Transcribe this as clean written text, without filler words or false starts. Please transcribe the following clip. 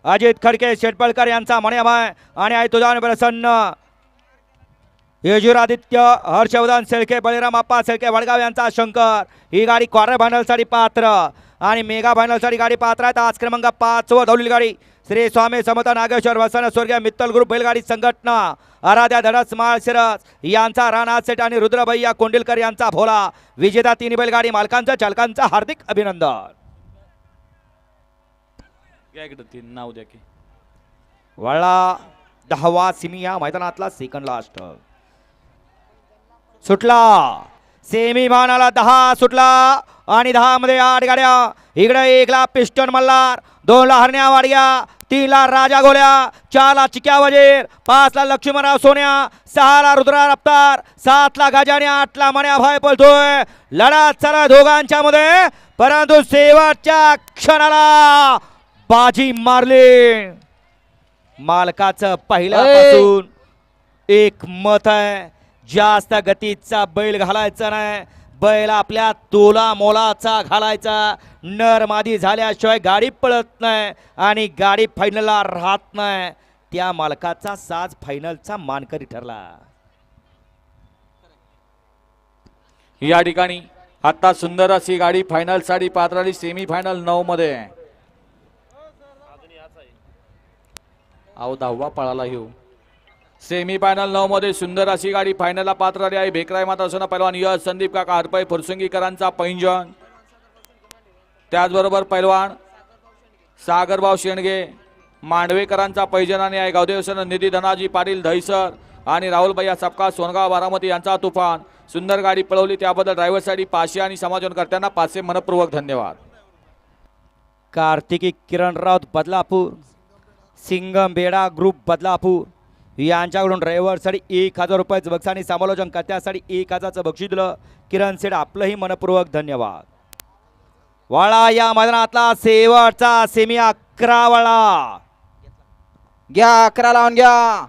अजित खडके शेटपळकर यांचा मणिमय आणि आई तुझा प्रसन्न येजुरादित्य हर्षवर्धन शेळके बळीराम आप्पा शेळके वडगाव यांचा शंकर ही गाडी क्वार्टर फायनल साठी पात्र आणि मेगा फायनल साठी गाडी पात्र आहे। आज क्रमांक 5 वर धावलेली गाडी श्री स्वामी समर्थ नागेश्वर वसन स्वर्गीय मित्तल ग्रुप बैलगाडी संघटना आराध्या धडस माळशिरस यांचा राणा सेठ आणि रुद्रभैया कोंडिलकर यांचा भोला विजेता तीन बैलगाडी मालकांचा चालकांचा हार्दिक अभिनंदन। नाव द्या की वळा 10वा सिमी या मैदानातला सेकंड लास्ट सुटला सेमी मानाला 10 सुटला आणि 10 मध्ये 8 गाड्या इकडे 1 ला पिस्टन मल्हार 2 ला हरण्या वाडग्या 3 ला राजा गोल्या 4 ला चिक्या वजीर 5 ला लक्ष्मणराव सोन्या 6 ला रुद्रा रफ्तार 7 ला गजाने 8 ला मण्या भाई पळतोय लढा चला दोघांच्या मध्ये परंतु शेवटच्या क्षणाला बाजी मारली मालकाचं पहिल्यापासून एक मत आहे जास्त गतीचा बैल घालायचा नाही बैल आपल्या तोला मोलाचा घालायचा नर मादी झाल्याशिवाय गाडी पळत नाही आणि गाडी फायनलला राहत नाही त्या मालकाचा साज फायनलचा मानकरी ठरला। या ठिकाणी आता सुंदर अशी गाडी फायनल साठी पात्र झाली सेमी फायनल 9 मध्ये अहो 10वा पळाला ह्यो सेमी फायनल 9 मध्ये सुंदर अशी गाडी फायनलला पात्र झाली आहे। भेकराय माता सोना पैलवान यश संदीप काका हरपै फुरसुंगीकरांचा पैंजण त्याचबरोबर पैलवान सागरभाऊ शेंडगे मांडवेकरांचा पैंजण आणि आहे गावदेवसन निधी धनाजी पाटील दहिसर आणि राहुल भैया सबका सोनगाव बारामती यांचा तुफान सुंदर गाडी पळवली त्याबद्दल ड्रायव्हरसाठी 500 आणि समाजोनकर्त्यांना 500 मनपूर्वक धन्यवाद। कार्तिकी किरण राऊत बदलापूर सिंगम बेडा ग्रुप बदलापूर यांच्याकडून ड्रायव्हरसाठी 1000 रुपयाचं बक्षीस आणि समालोचन कर्त्यासाठी 1000चं बक्षीस दिलं। किरण सेठ आपलंही मनपूर्वक धन्यवाद। वाळा या मैदानातला शेवटचा सेमी 11 वाळा घ्या 11 लावून घ्या।